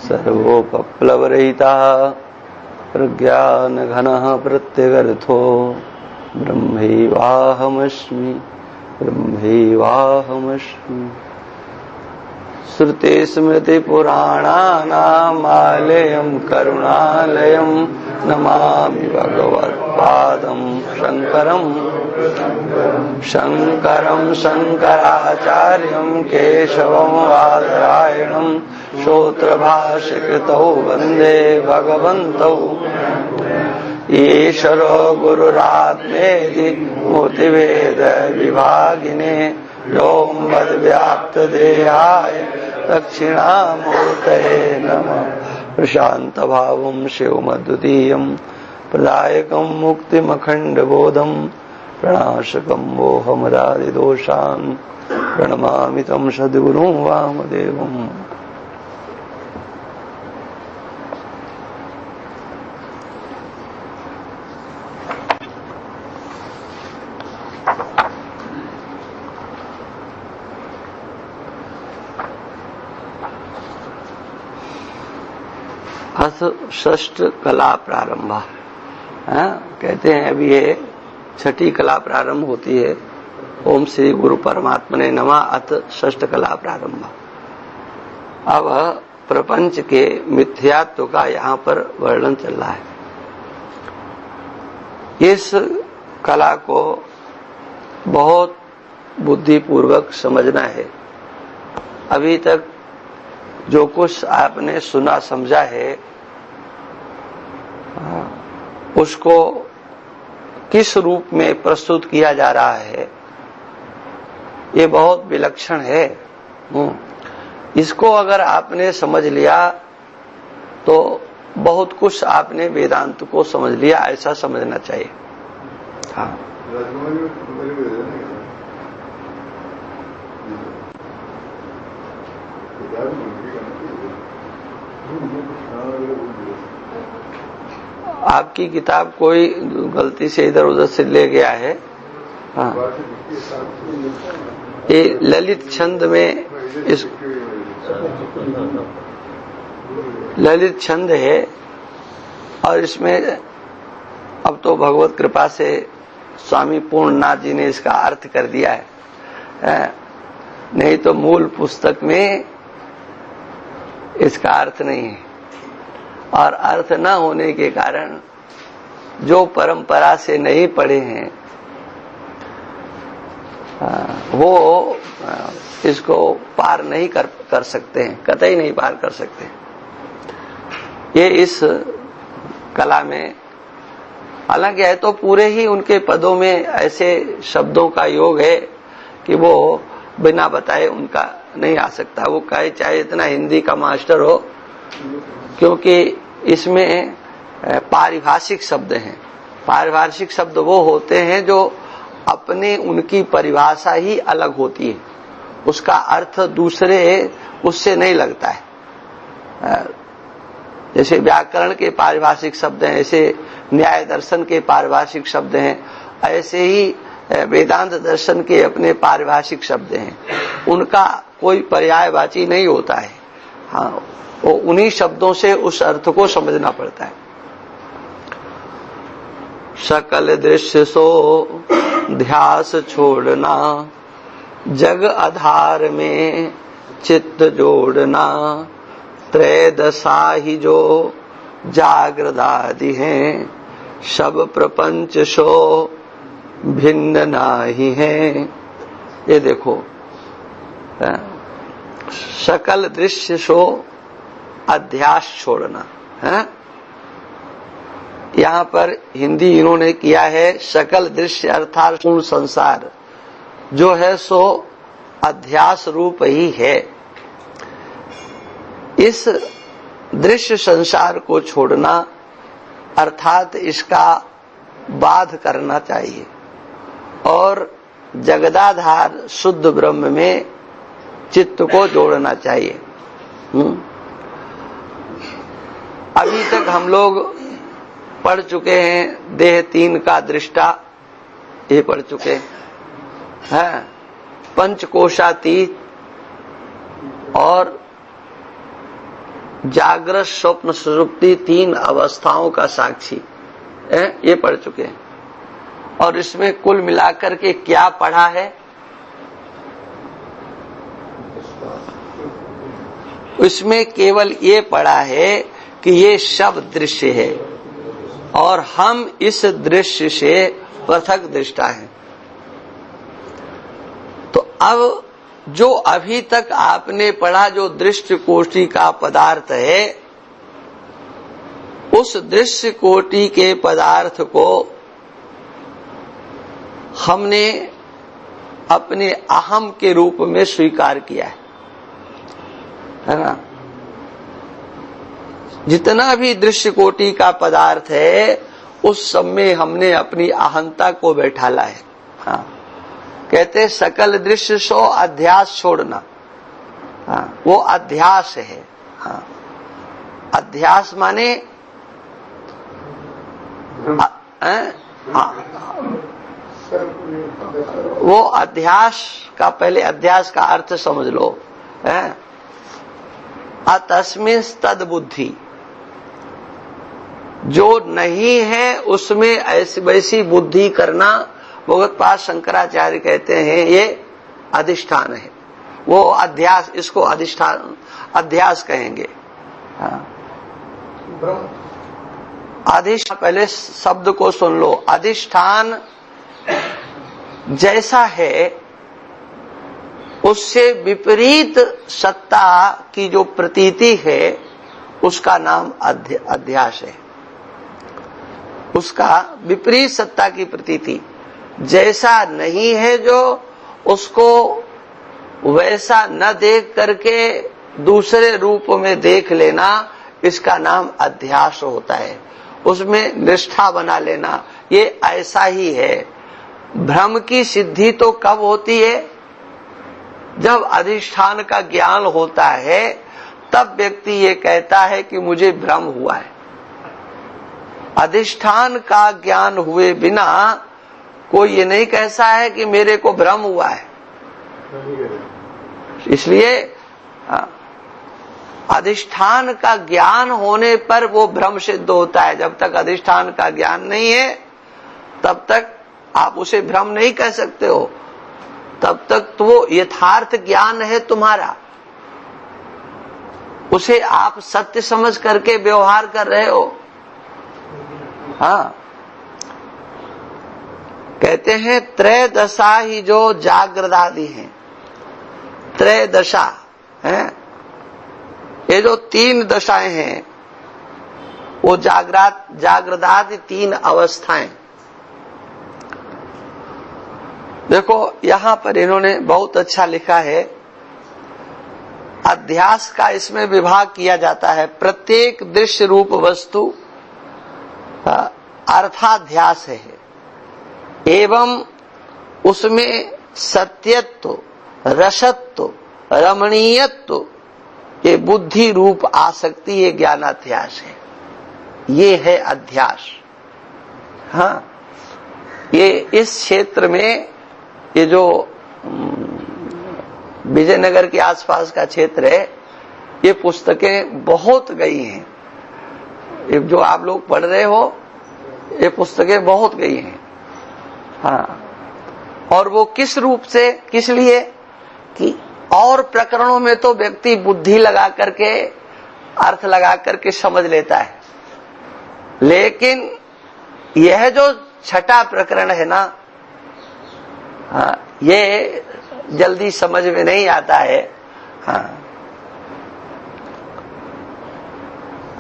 सर्वोपप्लवरहितः प्रज्ञानघनः प्रत्यगर्थो ब्रह्मैवाहमस्मि ब्रह्मैवाहमस्मि। श्रुतिस्मृतिपुराणानामालयं करुणालयं नमामि भगवत्पादं शङ्करं शङ्करं शङ्कराचार्यं केशवं बादरायणं श्रोत्रभाष्यकृतौ वन्दे भगवन्तौ ईश्वरो गुरुरात्मेति मूर्तिभेद विभागिने व्योमवद्व्याप्तदेहाय दक्षिणामूर्तये नमः। प्रशान्तभावं शिवमद्वितीयं प्रदायकं मुक्तिमखण्डबोधं प्रणाशकं मोहमदादिदोषान् प्रणमामि तं सद्गुरुं वामदेवम्। षष्ठ कला प्रारंभ कहते हैं। अभी ये छठी कला प्रारंभ होती है। ओम श्री गुरु परमात्मने नमः अथ षष्ठ कला प्रारंभ। अब प्रपंच के मिथ्यात्व का यहाँ पर वर्णन चल रहा है। इस कला को बहुत बुद्धिपूर्वक समझना है। अभी तक जो कुछ आपने सुना समझा है उसको किस रूप में प्रस्तुत किया जा रहा है ये बहुत विलक्षण है। इसको अगर आपने समझ लिया तो बहुत कुछ आपने वेदांत को समझ लिया, ऐसा समझना चाहिए। हाँ, आपकी किताब कोई गलती से इधर उधर से ले गया है। हाँ, ये ललित छंद में इस ललित छंद है और इसमें अब तो भगवत कृपा से स्वामी पूर्णनाथ जी ने इसका अर्थ कर दिया है। नहीं तो मूल पुस्तक में इसका अर्थ नहीं है और अर्थ न होने के कारण जो परंपरा से नहीं पढ़े हैं वो इसको पार नहीं कर सकते हैं, कतई नहीं पार कर सकते। ये इस कला में हालांकि है तो पूरे ही उनके पदों में ऐसे शब्दों का योग है कि वो बिना बताए उनका नहीं आ सकता। वो कहे चाहे इतना हिंदी का मास्टर हो, क्योंकि इसमें पारिभाषिक शब्द हैं। पारिभाषिक शब्द वो होते हैं जो अपने उनकी परिभाषा ही अलग होती है, उसका अर्थ दूसरे उससे नहीं लगता है। जैसे व्याकरण के पारिभाषिक शब्द हैं, ऐसे न्याय दर्शन के पारिभाषिक शब्द हैं, ऐसे ही वेदांत दर्शन के अपने पारिभाषिक शब्द हैं। उनका कोई पर्यायवाची नहीं होता है। हाँ, वो उन्हीं शब्दों से उस अर्थ को समझना पड़ता है। सकल दृश्य सो ध्यास छोड़ना, जग आधार में चित्त जोड़ना, त्रय दशा ही जो जागृत आदि हैं, सब प्रपंच सो भिन्न नाही है। ये देखो, सकल दृश्य सो अध्यास छोड़ना है। यहाँ पर हिंदी इन्होंने किया है सकल दृश्य अर्थात पूर्ण संसार जो है सो अध्यास रूप ही है। इस दृश्य संसार को छोड़ना अर्थात इसका बाध करना चाहिए और जगदाधार शुद्ध ब्रह्म में चित्त को जोड़ना चाहिए। अभी तक हम लोग पढ़ चुके हैं देह तीन का दृष्टा, ये पढ़ चुके हैं। पंचकोशातीत और जागृत स्वप्न सुषुप्ति 3 अवस्थाओं का साक्षी है, ये पढ़ चुके हैं। और इसमें कुल मिलाकर के क्या पढ़ा है? इसमें केवल ये पढ़ा है कि ये सब दृश्य है और हम इस दृश्य से पृथक दृष्टा हैं। तो अब जो अभी तक आपने पढ़ा, जो दृश्य कोटि का पदार्थ है, उस दृश्य कोटि के पदार्थ को हमने अपने अहम के रूप में स्वीकार किया है ना। जितना भी दृश्य कोटि का पदार्थ है उस सब में हमने अपनी अहंता को बैठाला है। हाँ, कहते सकल दृश्य सो अध्यास छोड़ना। हाँ, वो अध्यास है। हाँ, अध्यास माने वो अध्यास का, पहले अध्यास का अर्थ समझ लो। अतस्मिन् तद बुद्धि, जो नहीं है उसमें ऐसी वैसी बुद्धि करना, भगवत्पाद शंकराचार्य कहते हैं ये अधिष्ठान है। वो अध्यास, इसको अधिष्ठान अध्यास कहेंगे। हाँ, अधिष्ठान, पहले शब्द को सुन लो। अधिष्ठान जैसा है उससे विपरीत सत्ता की जो प्रतीति है उसका नाम अध्यास है। उसका विपरीत सत्ता की प्रतीति जैसा नहीं है, जो उसको वैसा न देख करके दूसरे रूप में देख लेना, इसका नाम अध्यास होता है। उसमें निष्ठा बना लेना, ये ऐसा ही है। भ्रम की सिद्धि तो कब होती है? जब अधिष्ठान का ज्ञान होता है, तब व्यक्ति ये कहता है कि मुझे भ्रम हुआ है। अधिष्ठान का ज्ञान हुए बिना कोई ये नहीं कहता है कि मेरे को भ्रम हुआ है। इसलिए अधिष्ठान का ज्ञान होने पर वो भ्रम सिद्ध होता है। जब तक अधिष्ठान का ज्ञान नहीं है तब तक आप उसे भ्रम नहीं कह सकते हो। तब तक तो वो यथार्थ ज्ञान है तुम्हारा, उसे आप सत्य समझ करके व्यवहार कर रहे हो। हाँ, कहते हैं त्रयदशा ही जो जागृदादि हैं, त्रयदशा है, ये जो 3 दशाएं हैं वो जागृदादि 3 अवस्थाएं। देखो यहां पर इन्होंने बहुत अच्छा लिखा है। अध्यास का इसमें विभाग किया जाता है। प्रत्येक दृश्य रूप वस्तु अर्थाध्यास है एवं उसमें सत्यत्व, रसत्व, रमणीयत्व, ये बुद्धि रूप आसक्ति, ये ज्ञानाध्यास है। ये है अध्यास। हाँ, ये इस क्षेत्र में, ये जो विजयनगर के आसपास का क्षेत्र है, ये पुस्तकें बहुत गई हैं। ये जो आप लोग पढ़ रहे हो, ये पुस्तकें बहुत गई हैं। हाँ, और वो किस रूप से, किस लिए कि और प्रकरणों में तो व्यक्ति बुद्धि लगा करके, अर्थ लगा करके समझ लेता है, लेकिन यह जो 6ठा प्रकरण है ना, हाँ, ये जल्दी समझ में नहीं आता है। हाँ,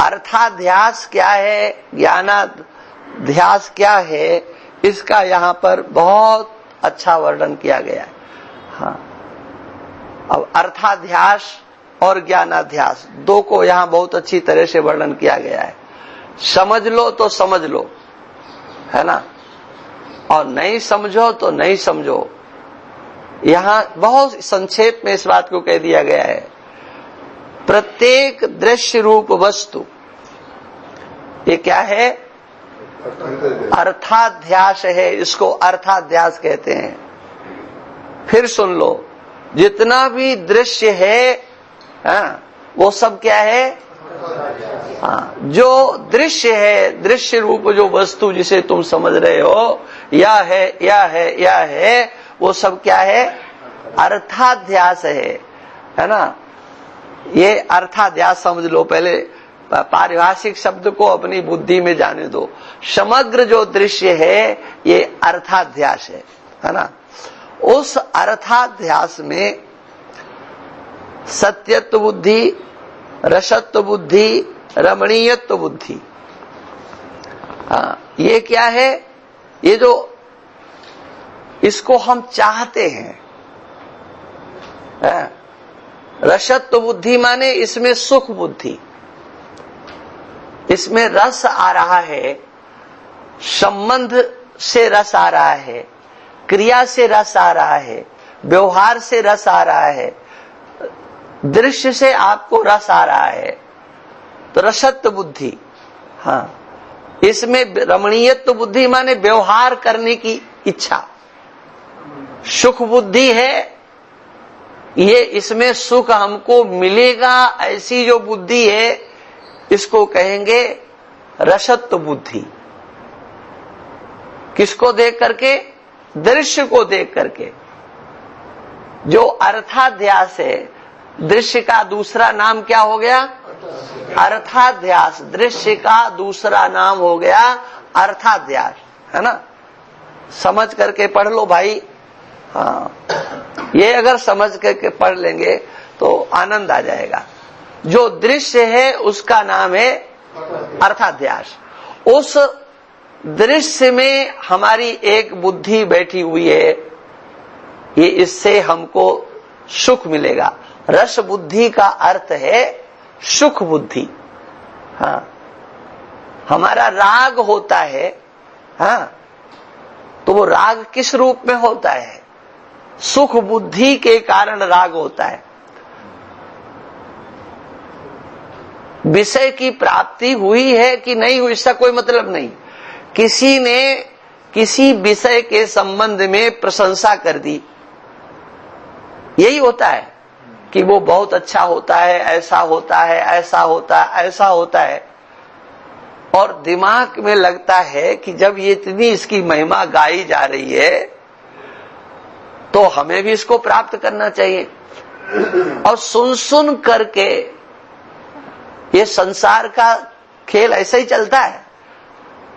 अर्थाध्यास क्या है, ज्ञानाध्यास क्या है, इसका यहाँ पर बहुत अच्छा वर्णन किया गया है। हाँ, अब अर्थाध्यास और ज्ञानाध्यास 2 को यहाँ बहुत अच्छी तरह से वर्णन किया गया है। समझ लो तो समझ लो, है ना, और नहीं समझो तो नहीं समझो। यहाँ बहुत संक्षेप में इस बात को कह दिया गया है। प्रत्येक दृश्य रूप वस्तु, ये क्या है? अर्थाध्यास है। इसको अर्थाध्यास कहते हैं। फिर सुन लो, जितना भी दृश्य है, वो सब क्या है? हाँ, जो दृश्य है, दृश्य रूप जो वस्तु जिसे तुम समझ रहे हो, यह है, यह है, यह है, वो सब क्या है? अर्थाध्यास है ना। ये अर्थाध्यास समझ लो, पहले पारिभाषिक शब्द को अपनी बुद्धि में जाने दो। समग्र जो दृश्य है ये अर्थाध्यास है ना। उस अर्थाध्यास में सत्यत्व बुद्धि, रसत्व बुद्धि, रमणीयत्व बुद्धि, ये क्या है? ये जो इसको हम चाहते हैं। रसत्व बुद्धि माने इसमें सुख बुद्धि, इसमें रस आ रहा है, संबंध से रस आ रहा है, क्रिया से रस आ रहा है, व्यवहार से रस आ रहा है, दृश्य से आपको रस आ रहा है, तो रसत्व बुद्धि। हाँ, इसमें रमणीयत्व बुद्धि माने व्यवहार करने की इच्छा। सुख बुद्धि है, ये इसमें सुख हमको मिलेगा, ऐसी जो बुद्धि है इसको कहेंगे रसत्व बुद्धि। किसको देख करके? दृश्य को देख करके। जो अर्थाध्यास है, दृश्य का दूसरा नाम क्या हो गया? अर्थाध्यास। दृश्य का दूसरा नाम हो गया अर्थाध्यास, है ना। समझ करके पढ़ लो भाई। हाँ, ये अगर समझ करके पढ़ लेंगे तो आनंद आ जाएगा। जो दृश्य है उसका नाम है अर्थाध्यास। उस दृश्य में हमारी एक बुद्धि बैठी हुई है, ये इससे हमको सुख मिलेगा। रस बुद्धि का अर्थ है सुख बुद्धि। हाँ, हमारा राग होता है, हाँ, तो वो राग किस रूप में होता है? सुख बुद्धि के कारण राग होता है। विषय की प्राप्ति हुई है कि नहीं हुई इसका कोई मतलब नहीं। किसी ने किसी विषय के संबंध में प्रशंसा कर दी, यही होता है कि वो बहुत अच्छा होता है, ऐसा होता है, ऐसा होता है, ऐसा होता है। और दिमाग में लगता है कि जब ये इतनी इसकी महिमा गाई जा रही है तो हमें भी इसको प्राप्त करना चाहिए। और सुन सुन करके ये संसार का खेल ऐसा ही चलता है।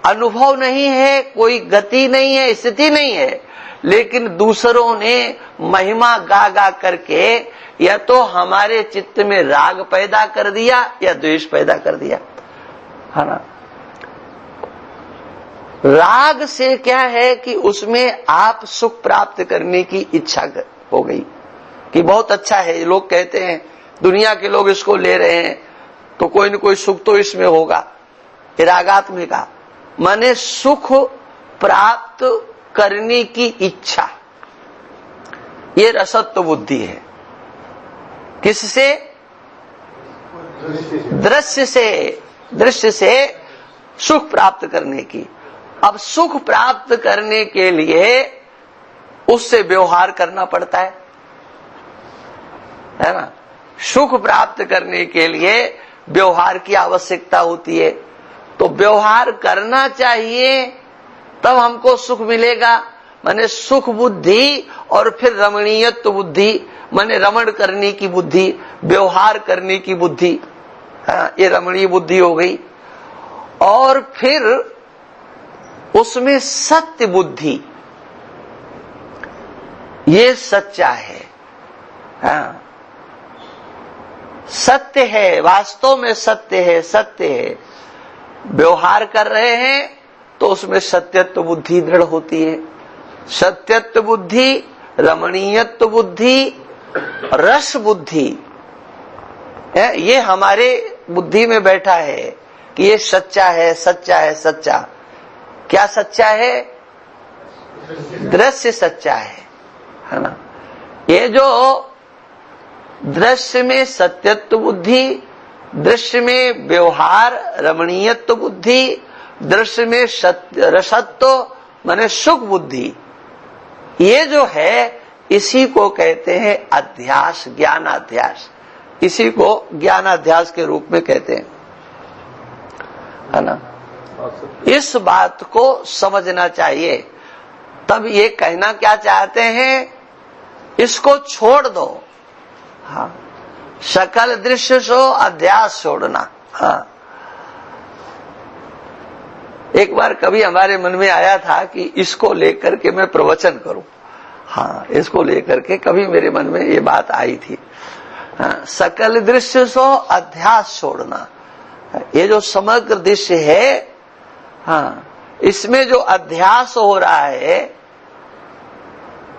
अनुभव नहीं है, कोई गति नहीं है, स्थिति नहीं है, लेकिन दूसरों ने महिमा गा गा करके या तो हमारे चित्त में राग पैदा कर दिया या द्वेष पैदा कर दिया, है ना। राग से क्या है कि उसमें आप सुख प्राप्त करने की इच्छा हो गई कि बहुत अच्छा है, लोग कहते हैं, दुनिया के लोग इसको ले रहे हैं तो कोई न कोई सुख तो इसमें होगा। रागात्मिका माने सुख प्राप्त करने की इच्छा, ये रसत्व बुद्धि है। किससे? दृश्य से। दृश्य से सुख प्राप्त करने की। अब सुख प्राप्त करने के लिए उससे व्यवहार करना पड़ता है ना। सुख प्राप्त करने के लिए व्यवहार की आवश्यकता होती है, तो व्यवहार करना चाहिए तब हमको सुख मिलेगा। माने सुख बुद्धि और फिर रमणीयत्व बुद्धि, माने रमण करने की बुद्धि, व्यवहार करने की बुद्धि, ये रमणीय बुद्धि हो गई। और फिर उसमें सत्य बुद्धि, ये सच्चा है, हाँ, सत्य है, वास्तव में सत्य है, सत्य है। व्यवहार कर रहे हैं तो उसमें सत्यत्व बुद्धि दृढ़ होती है। सत्यत्व बुद्धि, रमणीयत्व बुद्धि, रस बुद्धि, ये हमारे बुद्धि में बैठा है कि ये सच्चा है, सच्चा है, सच्चा। क्या सच्चा है? दृश्य सच्चा है ना। ये जो दृश्य में सत्यत्व बुद्धि, दृश्य में व्यवहार रमणीयत्व बुद्धि, दृश्य में रसत्व माने सुख बुद्धि, ये जो है इसी को कहते हैं अध्यास, ज्ञानाध्यास। इसी को ज्ञानाध्यास के रूप में कहते हैं। है ना। इस बात को समझना चाहिए। तब ये कहना क्या चाहते हैं, इसको छोड़ दो। हाँ, सकल दृश्य सो अध्यास छोड़ना। हाँ, एक बार कभी हमारे मन में आया था कि इसको लेकर के मैं प्रवचन करूं। हाँ, इसको लेकर के कभी मेरे मन में ये बात आई थी। हाँ, सकल दृश्य सो अध्यास छोड़ना। ये जो समग्र दृश्य है, हाँ, इसमें जो अध्यास हो रहा है,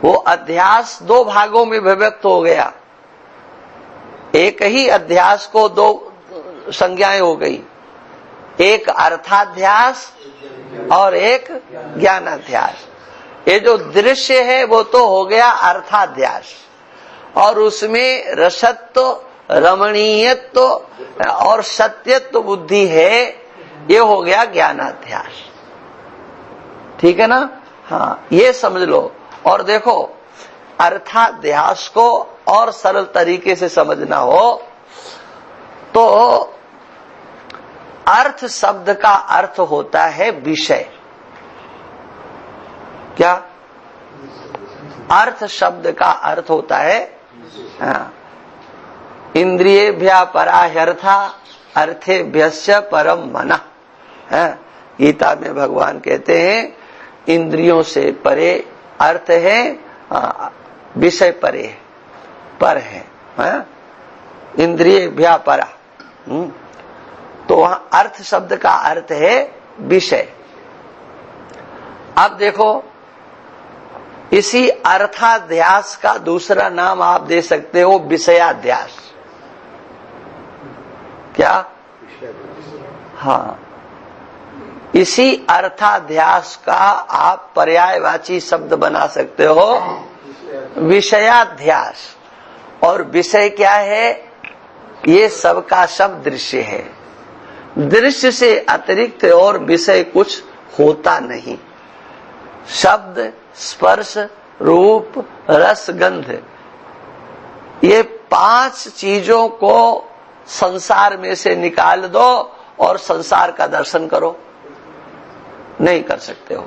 वो अध्यास दो भागों में विभक्त हो गया। एक ही अध्यास को दो संज्ञाएं हो गई, एक अर्थाध्यास और एक ज्ञानाध्यास। ये जो दृश्य है वो तो हो गया अर्थाध्यास, और उसमें रसत्व, रमणीयत्व और सत्यत्व बुद्धि है, ये हो गया ज्ञानाध्यास। ठीक है ना। हाँ, ये समझ लो। और देखो, अर्थाध्यास को और सरल तरीके से समझना हो तो अर्थ शब्द का अर्थ होता है विषय। क्या अर्थ शब्द का अर्थ होता है? हाँ, इंद्रियेभ्यः पराह्यर्था अर्थेभ्यश्च परम मनः। गीता में भगवान कहते हैं इंद्रियों से परे अर्थ है, विषय परे है, पर है। इंद्रियेभ्यः परा, तो वहां अर्थ शब्द का अर्थ है विषय। अब देखो, इसी अर्थाध्यास का दूसरा नाम आप दे सकते हो विषयाध्यास। क्या? हाँ, इसी अर्थाध्यास का आप पर्यायवाची शब्द बना सकते हो विषयाध्यास। और विषय क्या है? ये सबका सब दृश्य है। दृश्य से अतिरिक्त और विषय कुछ होता नहीं। शब्द, स्पर्श, रूप, रस, गंध, ये 5 चीजों को संसार में से निकाल दो और संसार का दर्शन करो, नहीं कर सकते हो।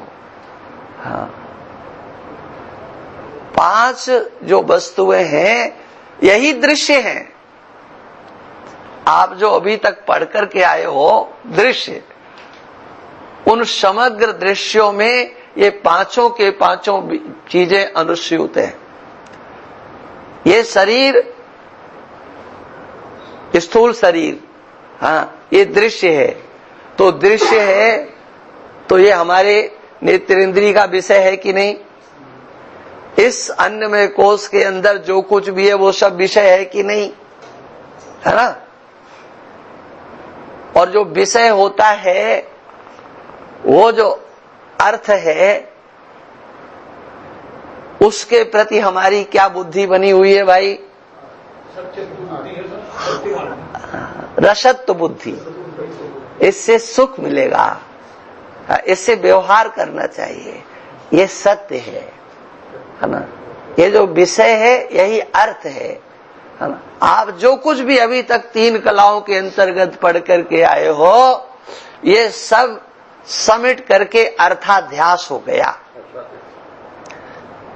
हाँ, 5 जो वस्तुएं हैं यही दृश्य हैं। आप जो अभी तक पढ़ करके आए हो दृश्य, उन समग्र दृश्यों में ये पांचों के पांचों चीजें अनुस्यूत हैं। ये शरीर, स्थूल शरीर, हाँ, ये दृश्य है। तो दृश्य है तो ये हमारे नेत्रेंद्रिय का विषय है कि नहीं? इस अन्नमय कोश के अंदर जो कुछ भी है वो सब विषय है कि नहीं? है ना। और जो विषय होता है, वो जो अर्थ है, उसके प्रति हमारी क्या बुद्धि बनी हुई है भाई? रसत्व बुद्धि। इससे सुख मिलेगा, इससे व्यवहार करना चाहिए, ये सत्य है ना। ये जो विषय है यही अर्थ है ना। आप जो कुछ भी अभी तक 3 कलाओं के अंतर्गत पढ़ करके आए हो, ये सब समेट करके अर्थाध्यास हो गया।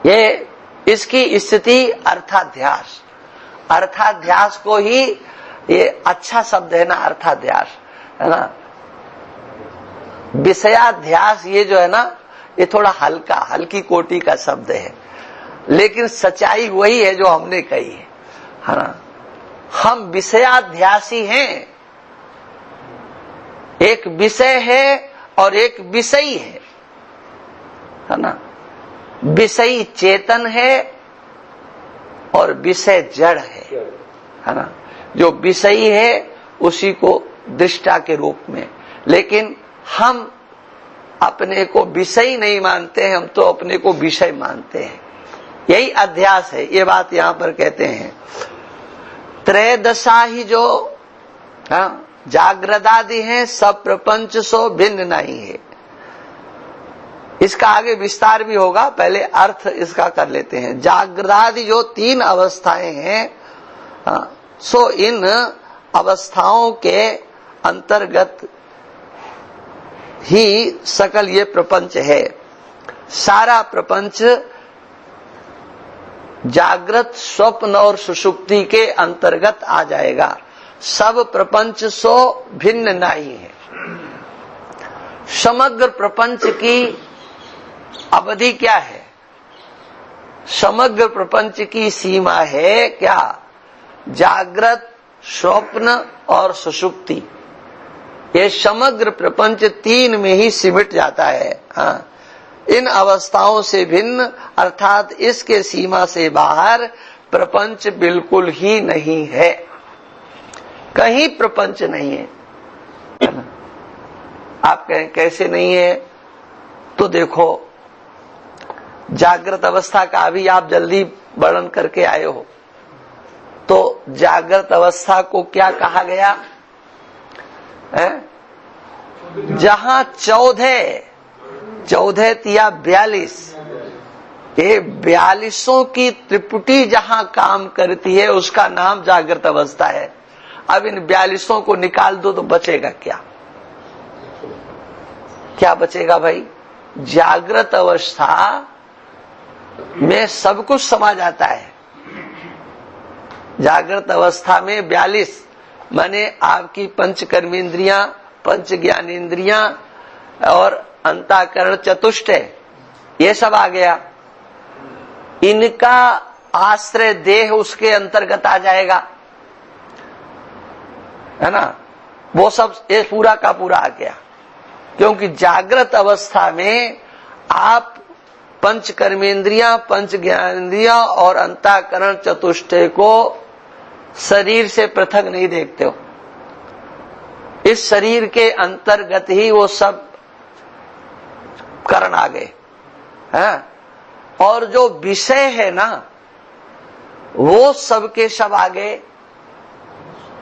ये इसकी स्थिति अर्थाध्यास। अर्थाध्यास को ही, ये अच्छा शब्द है ना अर्थाध्यास, है ना। विषयाध्यास ये जो है ना, ये थोड़ा हल्की कोटि का शब्द है, लेकिन सच्चाई वही है जो हमने कही है ना। हम विषयाध्यासी हैं। एक विषय है और एक विषयी है ना। विषयी चेतन है और विषय जड़ है ना। जो विषयी है उसी को दृष्टा के रूप में, लेकिन हम अपने को विषय नहीं मानते हैं, हम तो अपने को विषय मानते हैं। यही अध्यास है। ये बात यहां पर कहते हैं त्रैदशा ही जो जागृदादि हैं, सब प्रपंच सो भिन्न नहीं है। इसका आगे विस्तार भी होगा, पहले अर्थ इसका कर लेते हैं। जागृदादि जो 3 अवस्थाएं हैं, सो इन अवस्थाओं के अंतर्गत ही सकल ये प्रपंच है। सारा प्रपंच जागृत, स्वप्न और सुषुप्ति के अंतर्गत आ जाएगा। सब प्रपंच सो भिन्न नहीं है। समग्र प्रपंच की अवधि क्या है? समग्र प्रपंच की सीमा है क्या? जागृत, स्वप्न और सुषुप्ति। ये समग्र प्रपंच तीन में ही सिमट जाता है। हाँ, इन अवस्थाओं से भिन्न अर्थात इसके सीमा से बाहर प्रपंच बिल्कुल ही नहीं है। कहीं प्रपंच नहीं है। आप कहें कैसे नहीं है? तो देखो, जागृत अवस्था का अभी आप जल्दी वर्णन करके आए हो। तो जागृत अवस्था को क्या कहा गया है? जहां 14 या 42, ये 42 की त्रिपुटी जहां काम करती है उसका नाम जागृत अवस्था है। अब इन 42 को निकाल दो तो बचेगा क्या? क्या बचेगा भाई? जागृत अवस्था में सब कुछ समा जाता है। जागृत अवस्था में 42 माने आपकी पंच कर्मेंद्रियां, पंच ज्ञानेंद्रियां और अंतःकरण चतुष्ट, ये सब आ गया। इनका आश्रय देह उसके अंतर्गत आ जाएगा, है ना? वो सब ये पूरा का पूरा आ गया। क्योंकि जागृत अवस्था में आप पंच कर्मेंद्रियां, पंच ज्ञानेंद्रियां और अंतःकरण चतुष्टय को शरीर से पृथक नहीं देखते हो। इस शरीर के अंतर्गत ही वो सब करण आ गए हैं। और जो विषय है ना, वो सब के सब आ गए।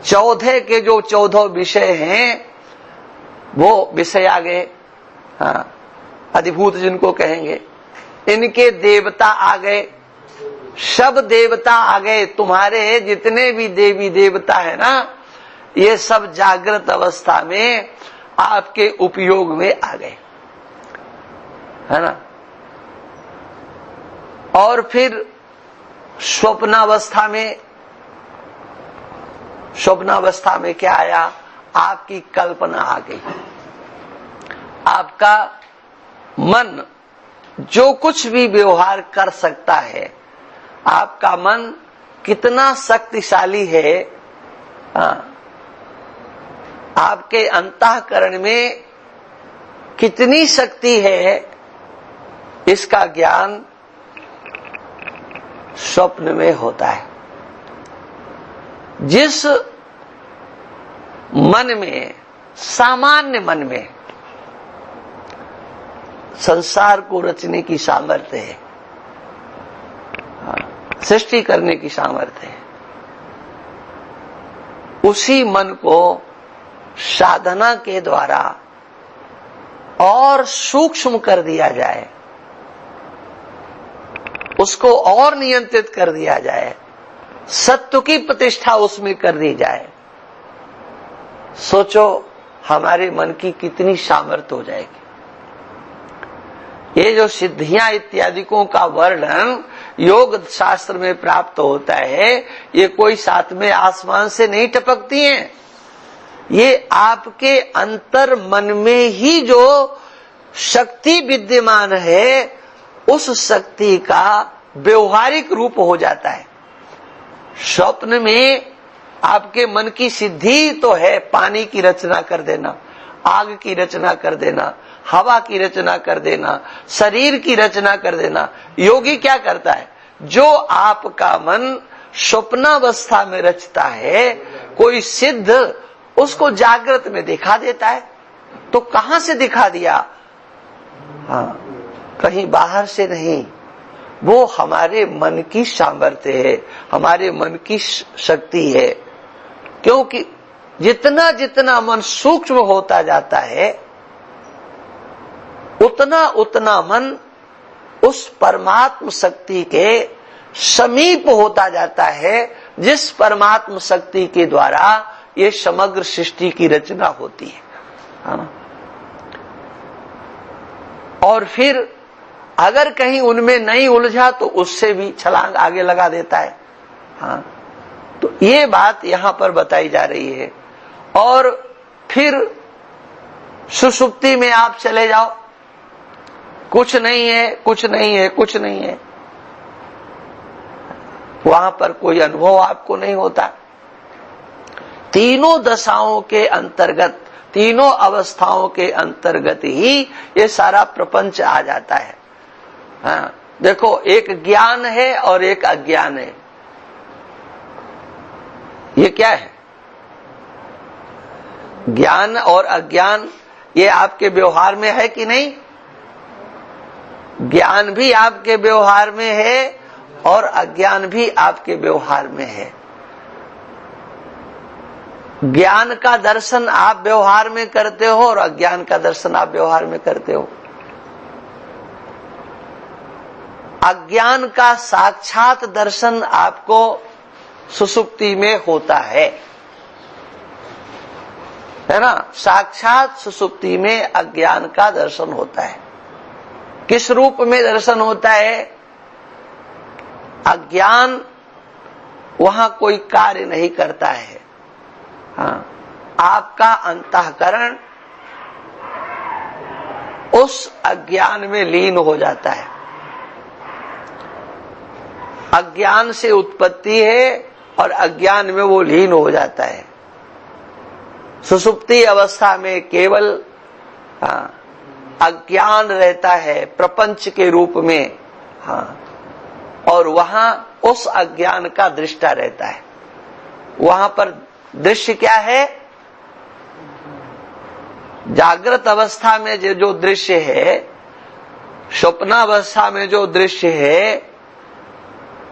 14 के जो 14 विषय हैं वो विषय आ गए। हाँ, अधिभूत जिनको कहेंगे, इनके देवता आ गए। सब देवता आ गए। तुम्हारे जितने भी देवी देवता है ना, ये सब जागृत अवस्था में आपके उपयोग में आ गए, है ना? और फिर स्वप्नावस्था में क्या आया? आपकी कल्पना आ गई। आपका मन जो कुछ भी व्यवहार कर सकता है, आपका मन कितना शक्तिशाली है, आपके अंतःकरण में कितनी शक्ति है, इसका ज्ञान स्वप्न में होता है। जिस मन में, सामान्य मन में संसार को रचने की सामर्थ्य है, सृष्टि करने की सामर्थ्य है, उसी मन को साधना के द्वारा और सूक्ष्म कर दिया जाए, उसको और नियंत्रित कर दिया जाए, सत्व की प्रतिष्ठा उसमें कर दी जाए। सोचो हमारे मन की कितनी सामर्थ्य हो जाएगी। ये जो सिद्धियां इत्यादिकों का वर्णन योग शास्त्र में प्राप्त होता है, ये कोई सातवें आसमान से नहीं टपकती हैं। ये आपके अंतर मन में ही जो शक्ति विद्यमान है, उस शक्ति का व्यवहारिक रूप हो जाता है। स्वप्न में आपके मन की सिद्धि तो है, पानी की रचना कर देना, आग की रचना कर देना, हवा की रचना कर देना, शरीर की रचना कर देना। योगी क्या करता है? जो आपका मन स्वप्नावस्था में रचता है, कोई सिद्ध उसको जागृत में दिखा देता है। तो कहां से दिखा दिया? हाँ, कहीं बाहर से नहीं, वो हमारे मन की सामर्थ्य है, हमारे मन की शक्ति है। क्योंकि जितना जितना मन सूक्ष्म होता जाता है, उतना उतना मन उस परमात्म शक्ति के समीप होता जाता है, जिस परमात्म शक्ति के द्वारा ये समग्र सृष्टि की रचना होती है। और फिर अगर कहीं उनमें नहीं उलझा तो उससे भी छलांग आगे लगा देता है। हाँ, तो ये बात यहां पर बताई जा रही है। और फिर सुषुप्ति में आप चले जाओ, कुछ नहीं है, कुछ नहीं है, कुछ नहीं है, वहां पर कोई अनुभव आपको नहीं होता। तीनों दशाओं के अंतर्गत, तीनों अवस्थाओं के अंतर्गत ही ये सारा प्रपंच आ जाता है। हाँ, देखो, एक ज्ञान है और एक अज्ञान है। ये क्या है? ज्ञान और अज्ञान ये आपके व्यवहार में है कि नहीं? ज्ञान भी आपके व्यवहार में है और अज्ञान भी आपके व्यवहार में है। ज्ञान का दर्शन आप व्यवहार में करते हो और अज्ञान का दर्शन आप व्यवहार में करते हो। अज्ञान का साक्षात दर्शन आपको सुषुप्ति में होता है ना? साक्षात सुषुप्ति में अज्ञान का दर्शन होता है। किस रूप में दर्शन होता है? अज्ञान वहां कोई कार्य नहीं करता है। हाँ, आपका अंतःकरण उस अज्ञान में लीन हो जाता है। अज्ञान से उत्पत्ति है और अज्ञान में वो लीन हो जाता है। सुषुप्ति अवस्था में केवल अज्ञान रहता है प्रपंच के रूप में। हाँ, और वहां उस अज्ञान का दृष्टा रहता है। वहां पर दृश्य क्या है? जागृत अवस्था में जो दृश्य है, स्वप्नावस्था में जो दृश्य है,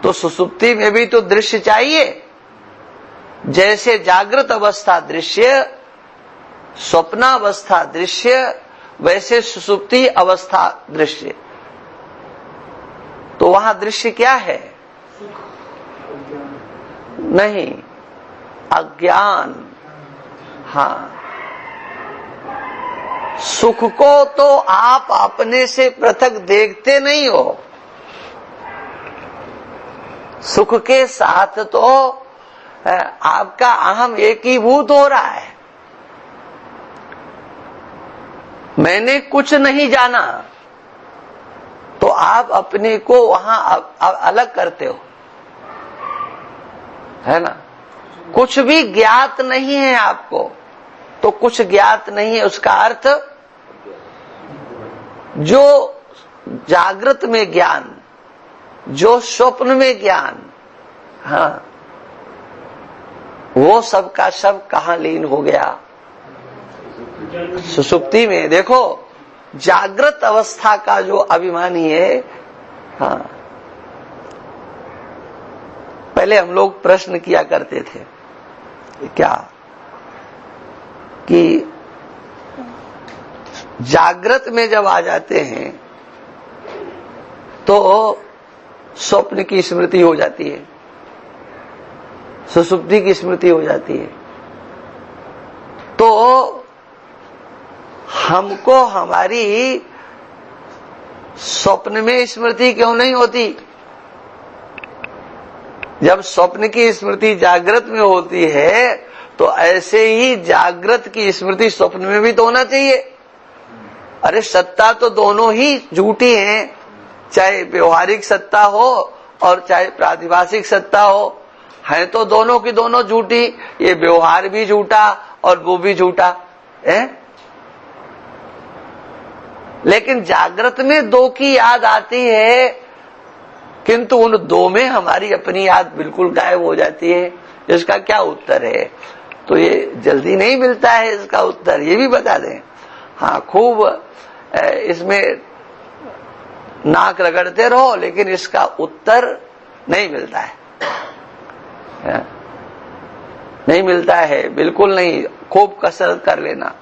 तो सुषुप्ति में भी तो दृश्य चाहिए। जैसे जागृत अवस्था दृश्य, स्वप्नावस्था दृश्य, वैसे सुषुप्ति अवस्था दृश्य। तो वहां दृश्य क्या है? नहीं, अज्ञान। हाँ, सुख को तो आप अपने से पृथक देखते नहीं हो। सुख के साथ तो आपका अहम एकीभूत हो रहा है। मैंने कुछ नहीं जाना तो आप अपने को वहां अलग करते हो, है ना? कुछ भी ज्ञात नहीं है आपको, तो कुछ ज्ञात नहीं है उसका अर्थ जो जागृत में ज्ञान, जो स्वप्न में ज्ञान, हाँ, वो सब का सब कहां लीन हो गया? सुषुप्ति में। देखो, जागृत अवस्था का जो अभिमानी है, हाँ, पहले हम लोग प्रश्न किया करते थे क्या कि जागृत में जब आ जाते हैं तो स्वप्न की स्मृति हो जाती है, सुषुप्ति की स्मृति हो जाती है। तो हमको हमारी स्वप्न में स्मृति क्यों नहीं होती? जब स्वप्न की स्मृति जागृत में होती है तो ऐसे ही जागृत की स्मृति स्वप्न में भी तो होना चाहिए। अरे सत्ता तो दोनों ही झूठी हैं, चाहे व्यवहारिक सत्ता हो और चाहे प्रातिभाषिक सत्ता हो, है तो दोनों की दोनों झूठी। ये व्यवहार भी झूठा और वो भी झूठा है। लेकिन जागृत में दो की याद आती है, किंतु उन दो में हमारी अपनी याद बिल्कुल गायब हो जाती है। इसका क्या उत्तर है? तो ये जल्दी नहीं मिलता है इसका उत्तर, ये भी बता दें। हाँ, खूब इसमें नाक रगड़ते रहो लेकिन इसका उत्तर नहीं मिलता है, नहीं मिलता है, बिल्कुल नहीं। खूब कसरत कर लेना,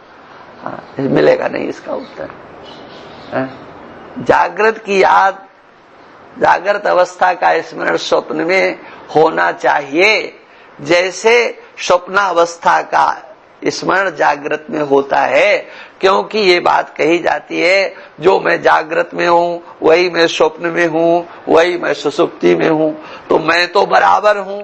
हाँ, मिलेगा नहीं इसका उत्तर। जागृत की याद, जागृत अवस्था का स्मरण स्वप्न में होना चाहिए, जैसे स्वप्नावस्था का स्मरण जागृत में होता है, क्योंकि ये बात कही जाती है जो मैं जागृत में हूँ वही मैं स्वप्न में हूँ, वही मैं सुषुप्ति में हूँ, तो मैं तो बराबर हूँ।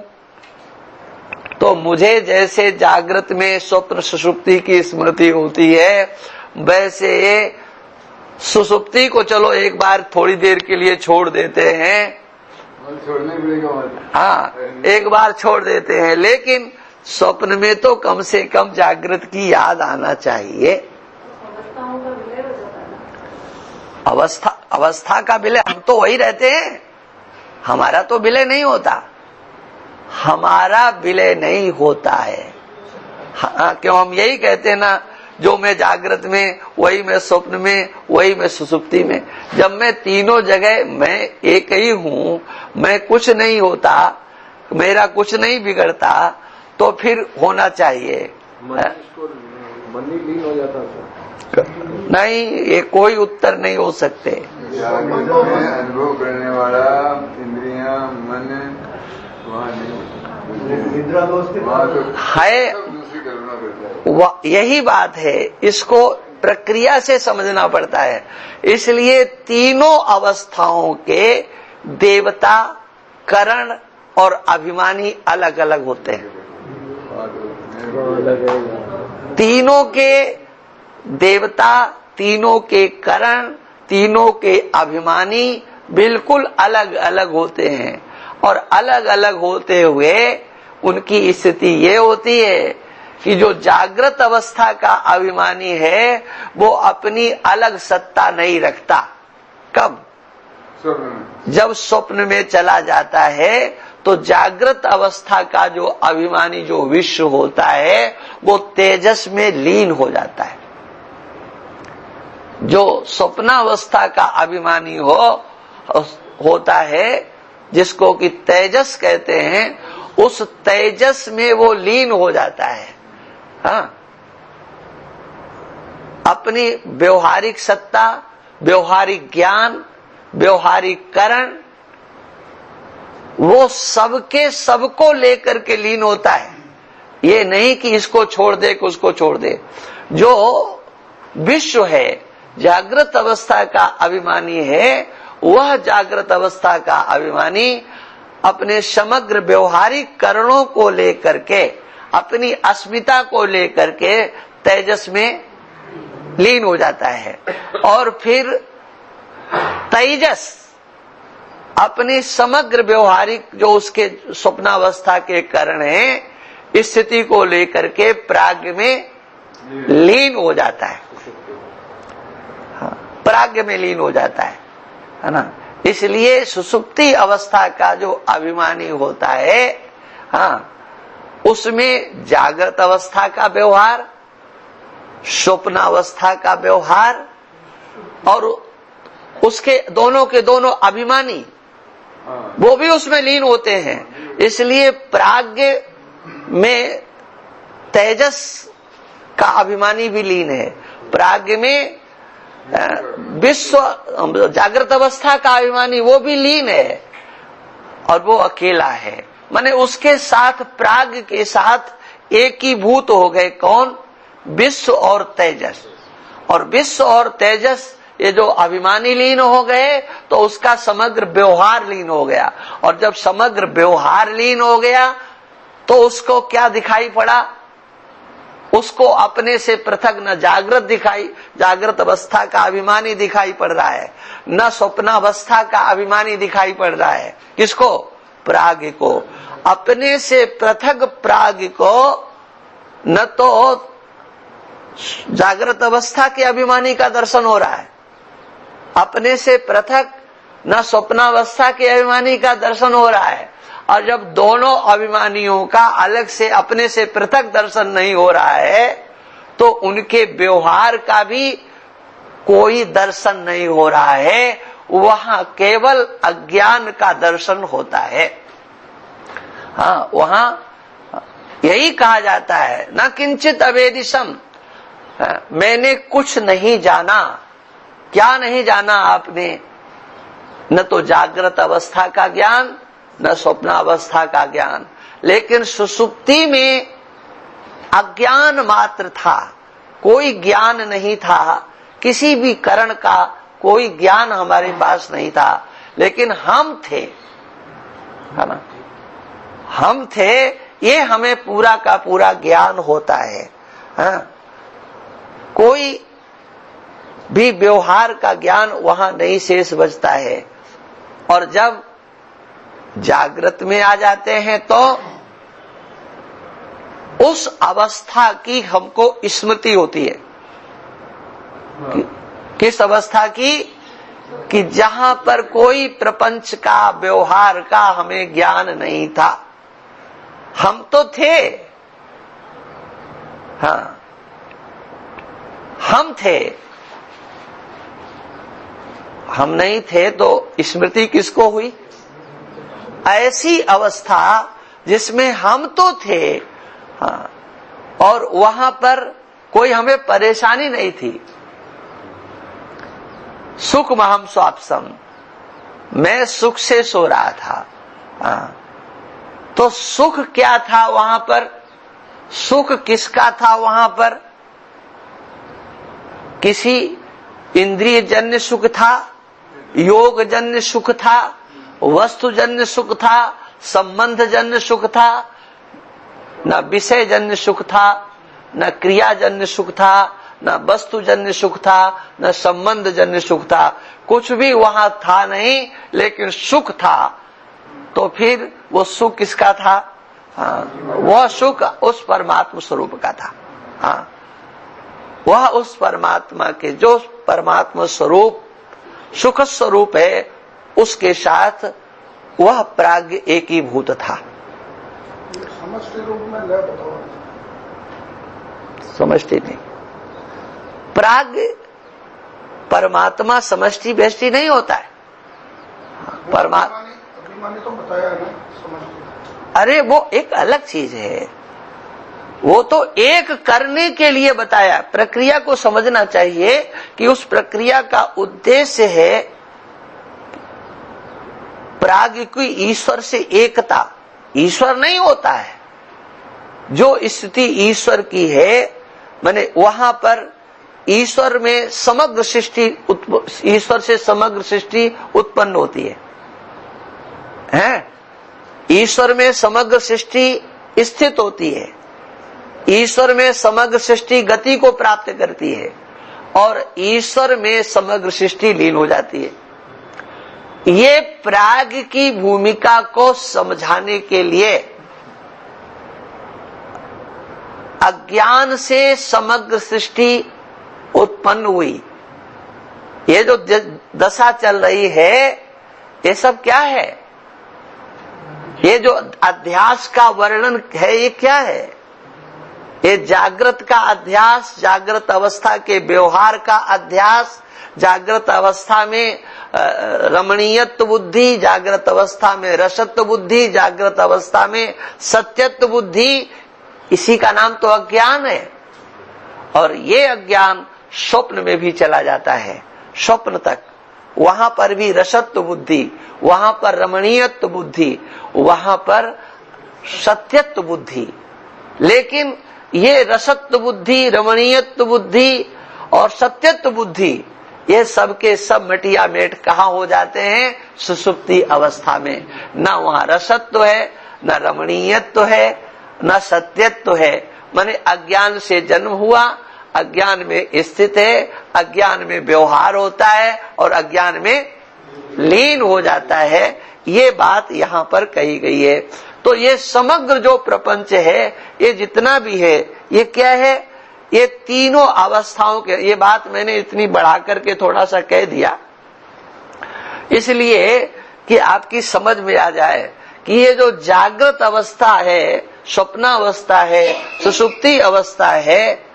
तो मुझे जैसे जागृत में स्वप्न सुषुप्ति की स्मृति होती है, वैसे सुषुप्ति को चलो एक बार थोड़ी देर के लिए छोड़ देते हैं, छोड़ने मिलेगा। हाँ एक बार छोड़ देते हैं, लेकिन स्वप्न में तो कम से कम जागृत की याद आना चाहिए। अवस्था का विलय, हम तो वही रहते हैं, हमारा तो विलय नहीं होता, हमारा विलय नहीं होता है। हाँ, क्यों हम यही कहते हैं ना, जो मैं जागृत में वही मैं स्वप्न में वही मैं सुषुप्ति में। जब मैं तीनों जगह मैं एक ही हूँ, मैं कुछ नहीं होता, मेरा कुछ नहीं बिगड़ता, तो फिर होना चाहिए। मन ही लीन हो जाता है। नहीं, ये कोई उत्तर नहीं हो सकते। जागृत में अनुभव करने वाला इंद्रियां मन वहाँ नहीं, निद्रा है, दूसरी कल्पना करता है। यही बात है, इसको प्रक्रिया से समझना पड़ता है। इसलिए तीनों अवस्थाओं के देवता, करण और अभिमानी अलग अलग होते हैं। तीनों के देवता, तीनों के करण, तीनों के अभिमानी बिल्कुल अलग अलग होते हैं, और अलग अलग होते हुए उनकी स्थिति ये होती है कि जो जागृत अवस्था का अभिमानी है वो अपनी अलग सत्ता नहीं रखता। कब? जब स्वप्न में चला जाता है तो जागृत अवस्था का जो अभिमानी जो विश्व होता है वो तेजस में लीन हो जाता है। जो स्वप्नावस्था का अभिमानी होता है, जिसको कि तेजस कहते हैं, उस तेजस में वो लीन हो जाता है। हाँ, अपनी व्यवहारिक सत्ता, व्यवहारिक ज्ञान, व्यवहारिक करण, वो सबके सबको लेकर के लीन होता है। ये नहीं कि इसको छोड़ दे कि उसको छोड़ दे। जो विश्व है, जागृत अवस्था का अभिमानी है, वह जागृत अवस्था का अभिमानी अपने समग्र व्यवहारिक करणों को लेकर के, अपनी अस्मिता को लेकर के तेजस में लीन हो जाता है। और फिर तेजस अपनी समग्र व्यवहारिक जो उसके स्वप्नावस्था के कारण है, स्थिति को लेकर के प्राज्ञ में लीन हो जाता है। हाँ, प्राज्ञ में लीन हो जाता है ना। इसलिए सुषुप्ति अवस्था का जो अभिमानी होता है, हाँ, उसमें जागृत अवस्था का व्यवहार, स्वप्नावस्था का व्यवहार, और उसके दोनों के दोनों अभिमानी वो भी उसमें लीन होते हैं। इसलिए प्राज्ञ में तेजस का अभिमानी भी लीन है, प्राज्ञ में विश्व जागृत अवस्था का अभिमानी वो भी लीन है, और वो अकेला है। माने उसके साथ, प्राज्ञ के साथ एक ही भूत हो गए। कौन? विश्व और तेजस। और विश्व और तेजस ये जो अभिमानी लीन हो गए तो उसका समग्र व्यवहार लीन हो गया। और जब समग्र व्यवहार लीन हो गया तो उसको क्या दिखाई पड़ा? उसको अपने से पृथक न जागृत दिखाई, जागृत अवस्था का अभिमानी दिखाई पड़ रहा है, न स्वप्नावस्था का अभिमानी दिखाई पड़ रहा है। किसको? प्राज्ञ को। अपने से पृथक प्राज्ञ को न तो जागृत अवस्था के अभिमानी का दर्शन हो रहा है, अपने से पृथक न स्वप्नावस्था के अभिमानी का दर्शन हो रहा है। और जब दोनों अभिमानियों का अलग से, अपने से पृथक दर्शन नहीं हो रहा है तो उनके व्यवहार का भी कोई दर्शन नहीं हो रहा है, वहां केवल अज्ञान का दर्शन होता है। हाँ, वहां यही कहा जाता है, न किंचित अवेदिशम, मैंने कुछ नहीं जाना। क्या नहीं जाना आपने? न तो जागृत अवस्था का ज्ञान, न स्वप्नावस्था का ज्ञान। लेकिन सुषुप्ति में अज्ञान मात्र था, कोई ज्ञान नहीं था, किसी भी करण का कोई ज्ञान हमारे पास नहीं था, लेकिन हम थे, है ना, हम थे, ये हमें पूरा का पूरा ज्ञान होता है। हाँ? कोई भी व्यवहार का ज्ञान वहां नहीं शेष बचता है। और जब जागृत में आ जाते हैं तो उस अवस्था की हमको स्मृति होती है। किस अवस्था की? कि जहां पर कोई प्रपंच का व्यवहार का हमें ज्ञान नहीं था। हम तो थे, हाँ, हम थे, हम नहीं थे तो स्मृति किसको हुई? ऐसी अवस्था जिसमें हम तो थे, हाँ, और वहां पर कोई हमें परेशानी नहीं थी। सुख महम स्वाप्सम, मैं सुख से सो रहा था। हाँ, तो सुख क्या था वहां पर? सुख किसका था वहां पर? किसी इंद्रिय जन्य सुख था, योग जन्य सुख था, वस्तु जन्य सुख था, संबंध जन्य सुख था, न विषय जन्य सुख था, न क्रिया जन्य सुख था, न वस्तु जन्य सुख था, न संबंध जन्य सुख था। कुछ भी वहां था नहीं, लेकिन सुख था। तो फिर वो सुख किसका था? हाँ, वह सुख उस परमात्मा स्वरूप का था। हाँ, वह उस परमात्मा के, जो परमात्मा स्वरूप सुख स्वरूप है, उसके साथ वह प्राज्ञ एकीभूत था। समष्टि रूप में ले बताओ। समष्टि नहीं, प्राज्ञ परमात्मा समष्टि व्यष्टि नहीं होता है। परमात्मा तो बताया है समष्टि। अरे वो एक अलग चीज है, वो तो एक करने के लिए बताया। प्रक्रिया को समझना चाहिए कि उस प्रक्रिया का उद्देश्य है प्राज्ञ की ईश्वर से एकता। ईश्वर नहीं होता है, जो स्थिति ईश्वर की है, माने वहां पर ईश्वर में समग्र सृष्टि, ईश्वर से समग्र सृष्टि उत्पन्न होती है? ईश्वर में समग्र सृष्टि स्थित होती है, ईश्वर में समग्र सृष्टि गति को प्राप्त करती है, और ईश्वर में समग्र सृष्टि लीन हो जाती है। ये प्राज्ञ की भूमिका को समझाने के लिए अज्ञान से समग्र सृष्टि उत्पन्न हुई। ये जो दशा चल रही है, ये सब क्या है? ये जो अध्यास का वर्णन है, ये क्या है? ये जागृत का अध्यास, जागृत अवस्था के व्यवहार का अध्यास, जागृत अवस्था में रमणीयत्व बुद्धि, जागृत अवस्था में रसत्व बुद्धि, जागृत अवस्था में सत्यत्व बुद्धि, इसी का नाम तो अज्ञान है। और ये अज्ञान स्वप्न में भी चला जाता है, स्वप्न तक। वहां पर भी रसत्व बुद्धि, वहां पर रमणीयत्व बुद्धि, वहां पर सत्यत्व बुद्धि। लेकिन ये रसत्व बुद्धि, रमणीयत्व बुद्धि और सत्यत्व बुद्धि, ये सब के सब मटिया मेट कहाँ हो जाते हैं? सुषुप्ति अवस्था में। न वहां रसत्व है, न रमणीयत्व है, न सत्यत्व है। माने अज्ञान से जन्म हुआ, अज्ञान में स्थित है, अज्ञान में व्यवहार होता है और अज्ञान में लीन हो जाता है। ये बात यहाँ पर कही गई है। तो ये समग्र जो प्रपंच है, ये जितना भी है, ये क्या है? ये तीनों अवस्थाओं के, ये बात मैंने इतनी बढ़ा करके थोड़ा सा कह दिया इसलिए कि आपकी समझ में आ जाए कि ये जो जागृत अवस्था है, स्वप्नावस्था है, सुषुप्ति अवस्था है,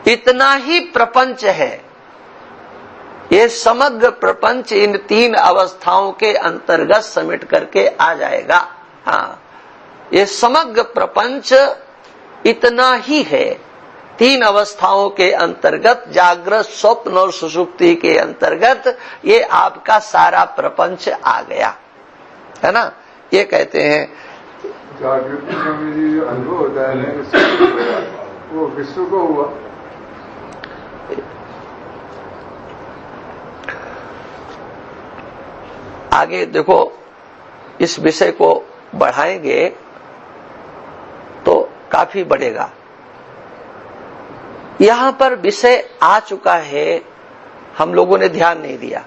इतना ही प्रपंच है। ये समग्र प्रपंच इन तीन अवस्थाओं के अंतर्गत समेट करके आ जाएगा। हाँ, ये समग्र प्रपंच इतना ही है। तीन अवस्थाओं के अंतर्गत, जागृत, स्वप्न और सुषुप्ति के अंतर्गत ये आपका सारा प्रपंच आ गया, है ना? ये कहते हैं जागृति स्वामी जी जो अनुभव होता है वो विश्व को हुआ। आगे देखो, इस विषय को बढ़ाएंगे तो काफी बढ़ेगा। यहां पर विषय आ चुका है, हम लोगों ने ध्यान नहीं दिया।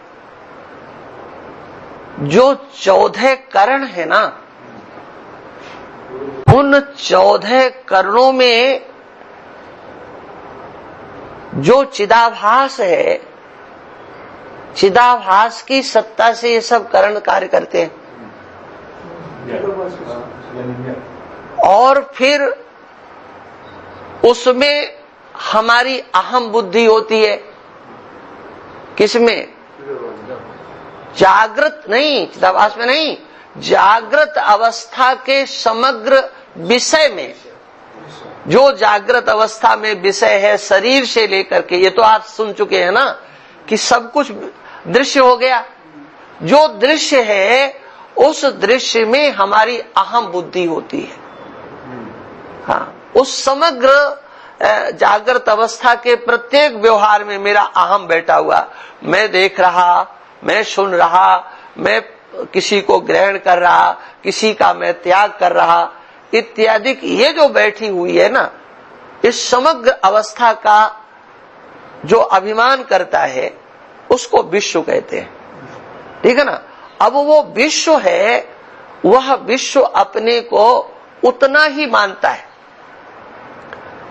जो 14 करण है ना, उन 14 करणों में जो चिदाभास है, चिदाभास की सत्ता से ये सब करण कार्य करते हैं। और फिर उसमें हमारी अहम बुद्धि होती है। किसमें? जागृत नहीं, चिदाभास में नहीं, जागृत अवस्था के समग्र विषय में। जो जागृत अवस्था में विषय है शरीर से लेकर के, ये तो आप सुन चुके हैं ना कि सब कुछ दृश्य हो गया। जो दृश्य है उस दृश्य में हमारी अहम बुद्धि होती है। हाँ, उस समग्र जागृत अवस्था के प्रत्येक व्यवहार में मेरा अहम बैठा हुआ। मैं देख रहा, मैं सुन रहा, मैं किसी को ग्रहण कर रहा, किसी का मैं त्याग कर रहा इत्यादि। ये जो बैठी हुई है ना, इस समग्र अवस्था का जो अभिमान करता है उसको विश्व कहते हैं। ठीक है ना। अब वो विश्व है, वह विश्व अपने को उतना ही मानता है,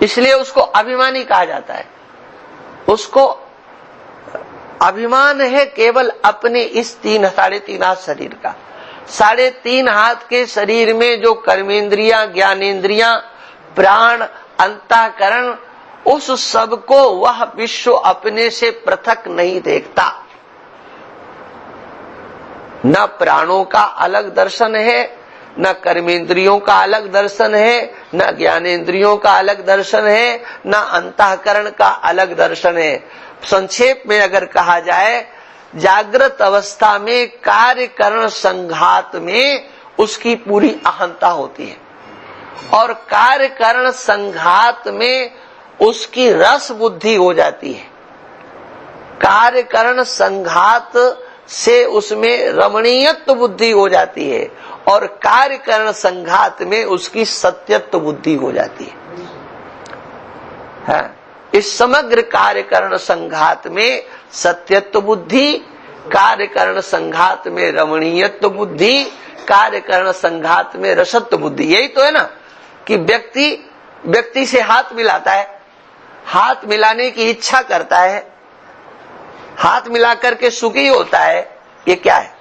इसलिए उसको अभिमानी कहा जाता है। उसको अभिमान है केवल अपने इस 3.5 हाथ शरीर का। 3.5 हाथ के शरीर में जो कर्मेंद्रियां, ज्ञानेंद्रियां, प्राण, अंतःकरण, उस सब को वह विश्व अपने से पृथक नहीं देखता। न प्राणों का अलग दर्शन है, न कर्मेंद्रियों का अलग दर्शन है, न ज्ञानेंद्रियों का अलग दर्शन है, न अंतःकरण का अलग दर्शन है। संक्षेप में अगर कहा जाए, जागृत अवस्था में कार्यकरण संघात में उसकी पूरी अहंता होती है और कार्यकरण संघात में उसकी रस बुद्धि हो जाती है। कार्यकरण संघात से उसमें रमणीयत्व बुद्धि हो जाती है और कार्यकरण संघात में उसकी सत्यत्व बुद्धि हो जाती है। इस समग्र कार्यकरण संघात में सत्यत्व बुद्धि, कार्यकरण संघात में रमणीयत्व बुद्धि, कार्यकरण संघात में रसत्व बुद्धि। यही तो है ना कि व्यक्ति से हाथ मिलाता है, हाथ मिलाने की इच्छा करता है, हाथ मिलाकर के सुखी होता है। ये क्या है?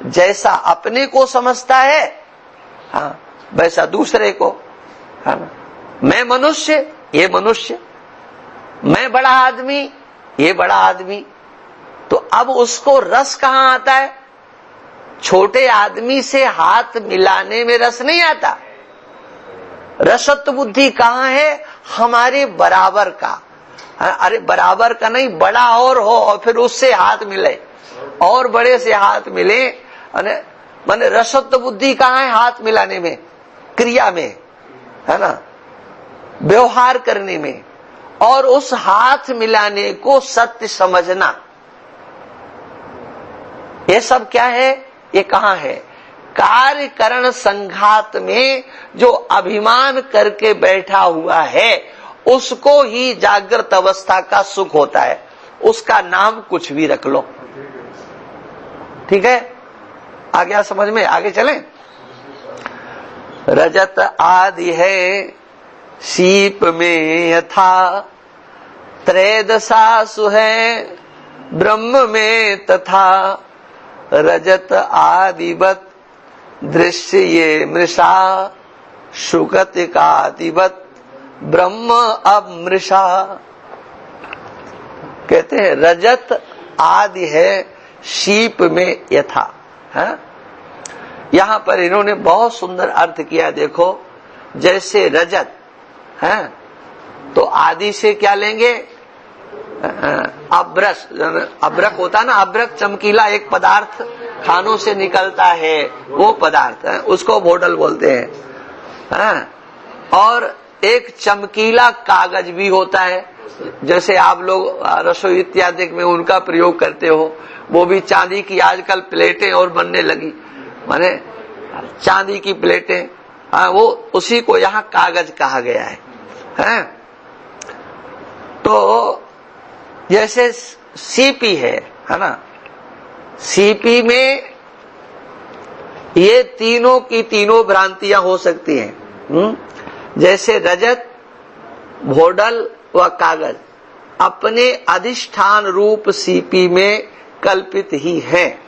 जैसा अपने को समझता है, हाँ, वैसा दूसरे को, है ना। मैं मनुष्य, ये मनुष्य, मैं बड़ा आदमी, ये बड़ा आदमी। तो अब उसको रस कहाँ आता है? छोटे आदमी से हाथ मिलाने में रस नहीं आता। रसत्व बुद्धि कहाँ है? हमारे बराबर का। अरे बराबर का नहीं, बड़ा और हो और फिर उससे हाथ मिले और बड़े से हाथ मिले। माने रसत्व बुद्धि कहाँ है? हाथ मिलाने में, क्रिया में, है ना, व्यवहार करने में। और उस हाथ मिलाने को सत्य समझना, ये सब क्या है? ये कहाँ है? कार्यकरण संघात में जो अभिमान करके बैठा हुआ है उसको ही जागृत अवस्था का सुख होता है। उसका नाम कुछ भी रख लो। ठीक है, आ गया समझ में? आगे चलें। रजत आदि है सीप में यथा, त्रैदशासु है ब्रह्म में तथा, रजत आदिवत दृश्य ये मृषा, शुगतिकादिवत ब्रह्म अमृषा। कहते हैं रजत आदि है शीप में यथा। है? यहां पर इन्होंने बहुत सुंदर अर्थ किया। देखो, जैसे रजत है तो आदि से क्या लेंगे? अब्रक होता ना, अब्रक चमकीला एक पदार्थ खानों से निकलता है, वो पदार्थ है, उसको बोतल बोलते हैं। हाँ, और एक चमकीला कागज भी होता है, जैसे आप लोग रसोई इत्यादि में उनका प्रयोग करते हो, वो भी चांदी की आजकल प्लेटें और बनने लगी, माने चांदी की प्लेटें, हाँ, वो उसी को यहाँ कागज कहा गया है। तो जैसे सीपी है ना, सीपी में ये तीनों की तीनों भ्रांतियां हो सकती हैं। जैसे रजत, भोडल व कागज अपने अधिष्ठान रूप सीपी में कल्पित ही हैं।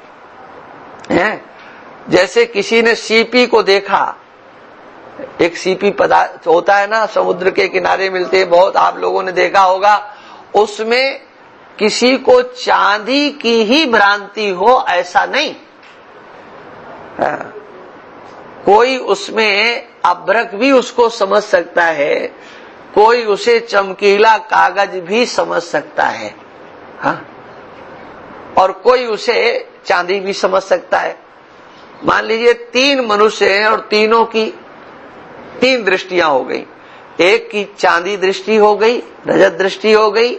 जैसे किसी ने सीपी को देखा, एक सीपी पदार्थ होता है ना, समुद्र के किनारे मिलते हैं, बहुत आप लोगों ने देखा होगा, उसमें किसी को चांदी की ही भ्रांति हो ऐसा नहीं, कोई उसमें अभ्रक भी उसको समझ सकता है, कोई उसे चमकीला कागज भी समझ सकता है, हाँ, और कोई उसे चांदी भी समझ सकता है। मान लीजिए 3 मनुष्य हैं और तीनों की 3 दृष्टियां हो गई, एक की चांदी दृष्टि हो गई, रजत दृष्टि हो गई,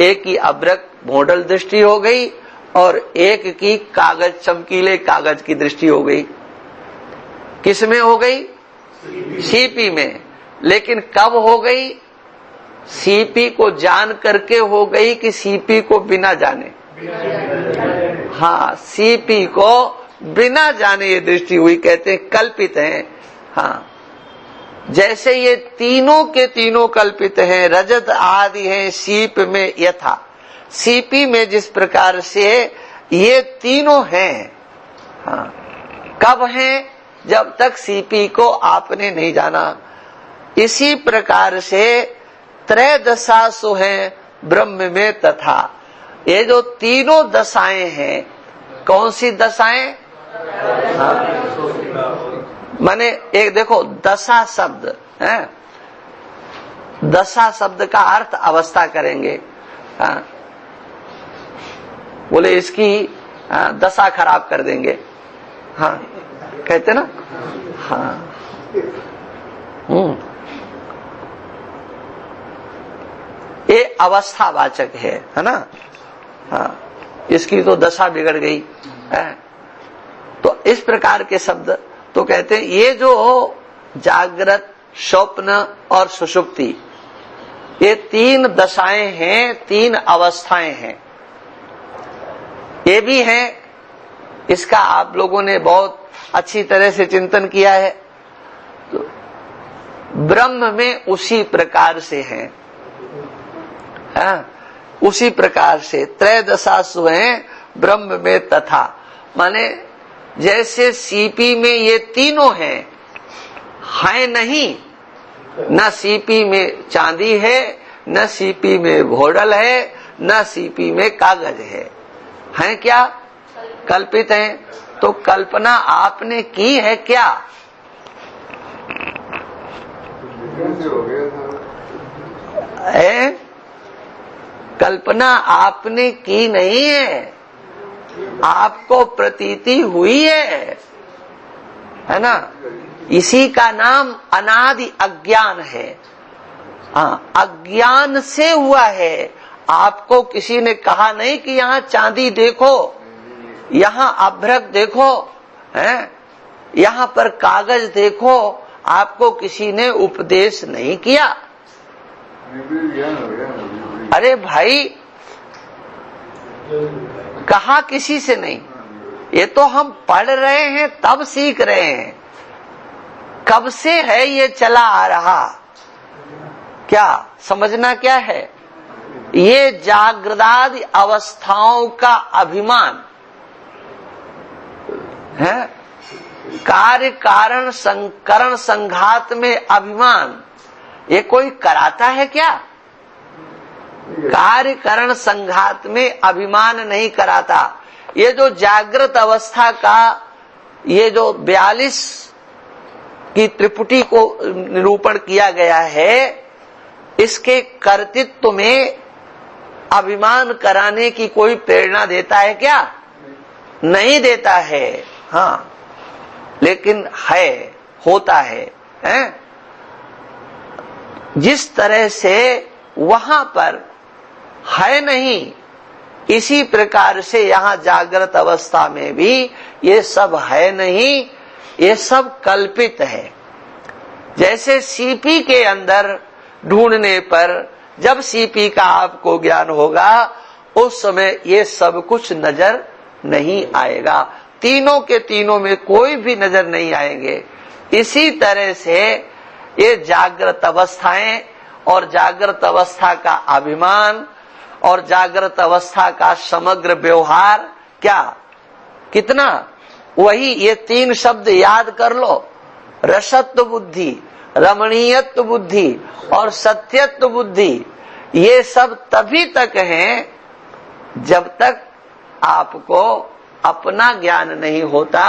एक की अभ्रक भोडल दृष्टि हो गई, और एक की कागज चमकीले कागज की दृष्टि हो गई। किस में हो गई? सीपी में। लेकिन कब हो गई? सीपी को जान करके हो गई कि सीपी को बिना जाने? हाँ, सीपी को बिना जाने ये दृष्टि हुई, कहते हैं कल्पित है। हाँ, जैसे ये तीनों के तीनों कल्पित हैं, रजत आदि हैं सीप में यथा, सीपी में जिस प्रकार से ये तीनों हैं। हाँ, कब हैं? जब तक सीपी को आपने नहीं जाना। इसी प्रकार से त्रैदशासु हैं ब्रह्म में तथा, ये जो तीनों दशाएं हैं, कौन सी दशाएं? हाँ, माने एक देखो दशा शब्द है, दशा शब्द का अर्थ अवस्था करेंगे। हाँ, बोले इसकी दशा खराब कर देंगे, हाँ कहते ना, हाँ। ये अवस्थावाचक है ना, हाँ, इसकी तो दशा बिगड़ गई है। तो इस प्रकार के शब्द तो कहते हैं ये जो जागृत, स्वप्न और सुषुप्ति, ये 3 दशाएं हैं, 3 अवस्थाएं हैं। ये भी है, इसका आप लोगों ने बहुत अच्छी तरह से चिंतन किया है। तो ब्रह्म में उसी प्रकार से है, उसी प्रकार से त्रैदशासु हैं ब्रह्म में तथा, माने जैसे सीपी में ये तीनों हैं, है नहीं, न सीपी में चांदी है, न सीपी में घोड़ल है, न सीपी में कागज है क्या? कल्पित है। तो कल्पना आपने की है क्या? है? कल्पना आपने की नहीं है, आपको प्रतीति हुई है ना? इसी का नाम अनादि अज्ञान है। हाँ, अज्ञान से हुआ है। आपको किसी ने कहा नहीं कि यहाँ चांदी देखो, यहाँ अभ्रक देखो, हैं? यहाँ पर कागज देखो, आपको किसी ने उपदेश नहीं किया। अरे भाई, कहा किसी से नहीं, ये तो हम पढ़ रहे हैं तब सीख रहे हैं। कब से है ये चला आ रहा? क्या समझना क्या है? ये जागृदादि अवस्थाओं का अभिमान है, कार्य कारण संकरण संघात में अभिमान, ये कोई कराता है क्या? कार्य करण संघात में अभिमान नहीं कराता। ये जो जागृत अवस्था का ये जो 42 की त्रिपुटी को निरूपण किया गया है, इसके कर्तृत्व में अभिमान कराने की कोई प्रेरणा देता है क्या? नहीं देता है। हाँ, लेकिन है, होता है। हैं? जिस तरह से वहां पर है नहीं, इसी प्रकार से यहाँ जागृत अवस्था में भी ये सब है नहीं, ये सब कल्पित है। जैसे सीपी के अंदर ढूंढने पर जब सीपी का आपको ज्ञान होगा उस समय ये सब कुछ नजर नहीं आएगा, तीनों के तीनों में कोई भी नजर नहीं आएंगे। इसी तरह से ये जागृत अवस्थाएं और जागृत अवस्था का अभिमान और जागृत अवस्था का समग्र व्यवहार क्या कितना, वही ये तीन शब्द याद कर लो, रसत्व बुद्धि, रमणीयत्व बुद्धि और सत्यत्व बुद्धि। ये सब तभी तक हैं जब तक आपको अपना ज्ञान नहीं होता,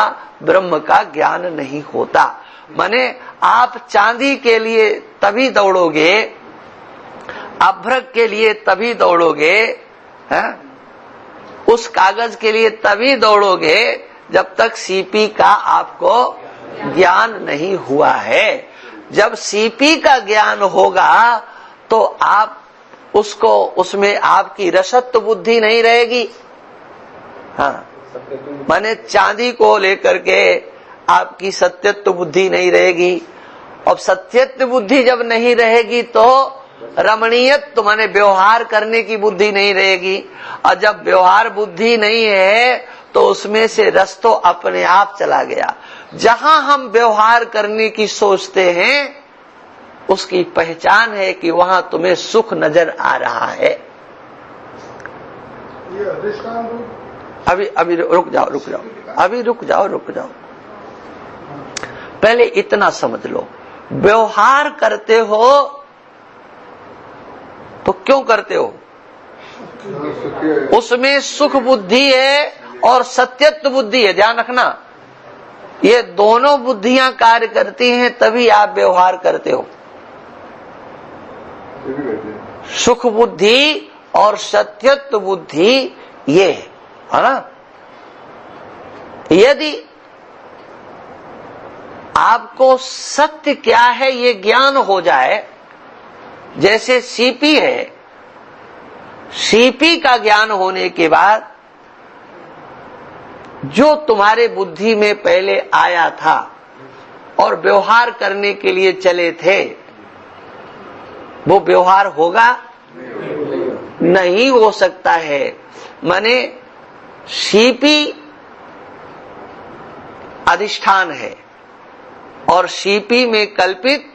ब्रह्म का ज्ञान नहीं होता। माने आप चांदी के लिए तभी दौड़ोगे, अभ्रक के लिए तभी दौड़ोगे, है? उस कागज के लिए तभी दौड़ोगे जब तक सीपी का आपको ज्ञान नहीं हुआ है। जब सीपी का ज्ञान होगा तो आप उसको, उसमें आपकी रसत्व बुद्धि नहीं रहेगी। हाँ, माने चांदी को लेकर के आपकी सत्यत्व बुद्धि नहीं रहेगी, और सत्यत्व बुद्धि जब नहीं रहेगी तो रमणीयत्व माने व्यवहार करने की बुद्धि नहीं रहेगी, और जब व्यवहार बुद्धि नहीं है तो उसमें से रस तो अपने आप चला गया। जहां हम व्यवहार करने की सोचते हैं उसकी पहचान है कि वहां तुम्हें सुख नजर आ रहा है। ये अधिष्ठान रूप अभी रुक जाओ। पहले इतना समझ लो, व्यवहार करते हो तो क्यों करते हो? उसमें सुख बुद्धि है और सत्यत्व बुद्धि है, ध्यान रखना। ये दोनों बुद्धियां कार्य करती हैं तभी आप व्यवहार करते हो। सुख बुद्धि और सत्यत्व बुद्धि ये है ना। यदि आपको सत्य क्या है ये ज्ञान हो जाए, जैसे सीपी है, सीपी का ज्ञान होने के बाद जो तुम्हारे बुद्धि में पहले आया था और व्यवहार करने के लिए चले थे, वो व्यवहार होगा? नहीं हो सकता है। माने सीपी अधिष्ठान है और सीपी में कल्पित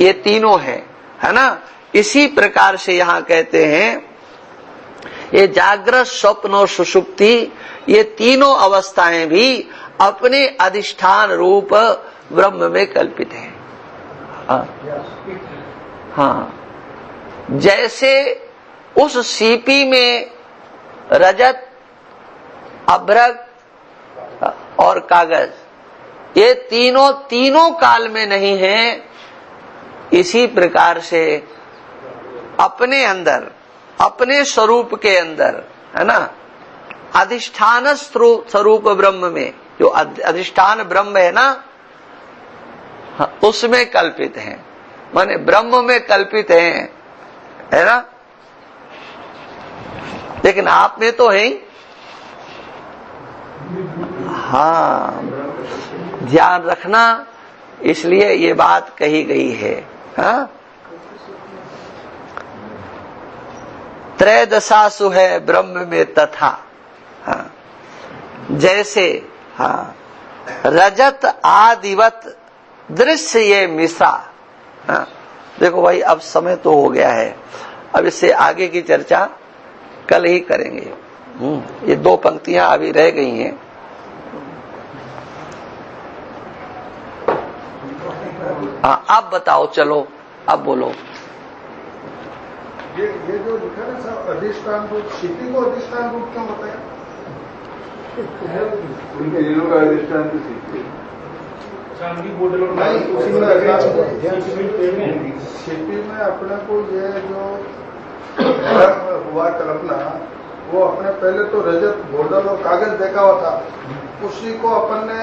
ये तीनों है ना। इसी प्रकार से यहां कहते हैं ये जागृत, स्वप्न और सुषुप्ति, ये तीनों अवस्थाएं भी अपने अधिष्ठान रूप ब्रह्म में कल्पित है। हाँ, जैसे उस सीपी में रजत, अभ्रक और कागज, ये तीनों काल में नहीं है, इसी प्रकार से अपने अंदर, अपने स्वरूप के अंदर, है ना, अधिष्ठान स्वरूप ब्रह्म में, जो अधिष्ठान ब्रह्म है ना, उसमें कल्पित है। माने ब्रह्म में कल्पित है ना, लेकिन आप में तो है ही। हाँ, ध्यान रखना, इसलिए ये बात कही गई है। हाँ, त्रैदशासु है ब्रह्म में तथा। हाँ, जैसे हाँ, रजत आदिवत दृश्य ये मिश्रा। हाँ, देखो भाई, अब समय तो हो गया है, अब इससे आगे की चर्चा कल ही करेंगे। ये दो पंक्तियां अभी रह गई हैं। हाँ, अब बताओ, चलो अब बोलो। ये जो लिखा ना साहब, अधिष्ठान रूप, सीपी को अधिष्ठान रूप क्यों बताया? उनके जिलों का अधिष्ठान तो सीपी नहीं, सीपी में अपने को ये जो हुआ कल्पना, वो अपने पहले तो रजत, बोतल और कागज देखा हुआ था, उसी को अपन ने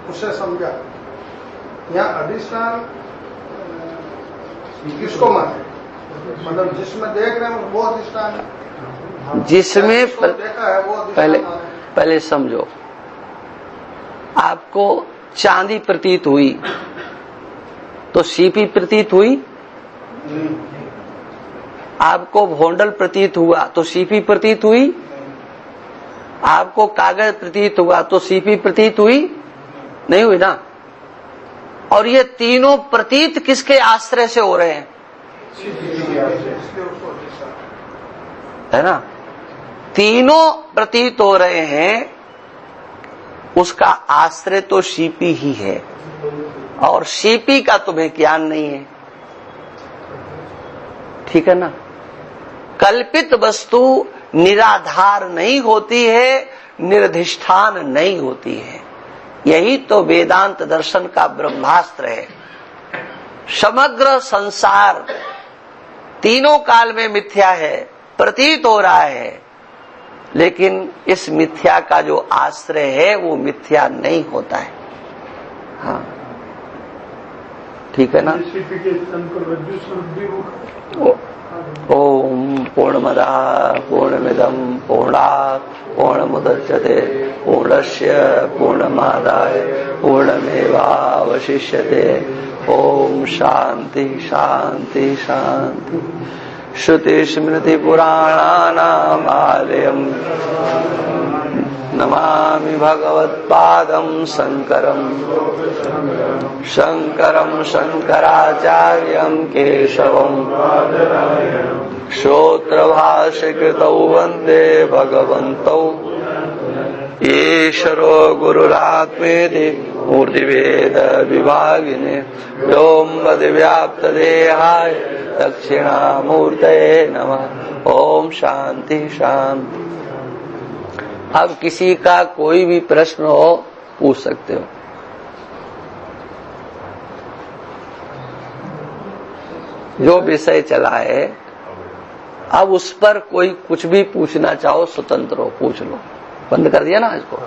उससे समझा। यहाँ अधिष्ठान किसको माने? मतलब जिसमें देख रहे हैं वो अधिष्ठान है, जिसमें जिसको देखा है वो अधिष्ठान माने। पहले समझो, आपको चांदी प्रतीत हुई तो सीपी प्रतीत हुई, आपको भोंडल प्रतीत हुआ तो सीपी प्रतीत हुई, आपको कागज प्रतीत हुआ तो सीपी प्रतीत हुई, नहीं हुई ना। और ये तीनों प्रतीत किसके आश्रय से हो रहे हैं? है ना, तीनों प्रतीत हो रहे हैं, उसका आश्रय तो सीपी ही है, और सीपी का तुम्हें ज्ञान नहीं है। ठीक है ना। कल्पित वस्तु निराधार नहीं होती है, निर्धिष्ठान नहीं होती है। यही तो वेदांत दर्शन का ब्रह्मास्त्र है। समग्र संसार तीनों काल में मिथ्या है, प्रतीत हो रहा है, लेकिन इस मिथ्या का जो आश्रय है वो मिथ्या नहीं होता है। हाँ, ठीक है ना। ओम पूर्णमदः पूर्णमिदं पूर्णात् पूर्णमुदच्यते पूर्णस्य पूर्णमादाय पूर्णमेवावशिष्यते। ओम शांति शांति शांति। श्रुति स्मृति पुराणानाम् आलयम् नमामि भगवत्पादं शंकरं शंकरं शंकराचार्यं केशवं श्रोत्रभाष्यकृतौ वन्दे भगवन्तौ ईश्वरो गुरुरात्मेति मूर्तिभेद विभागिने व्योमवद्व्याप्तदेहाय दक्षिणामूर्तये नमः। ओम शांति शांति। अब किसी का कोई भी प्रश्न हो पूछ सकते हो। जो विषय चला है अब उस पर कोई कुछ भी पूछना चाहो स्वतंत्र हो, पूछ लो। बंद कर दिया ना इसको।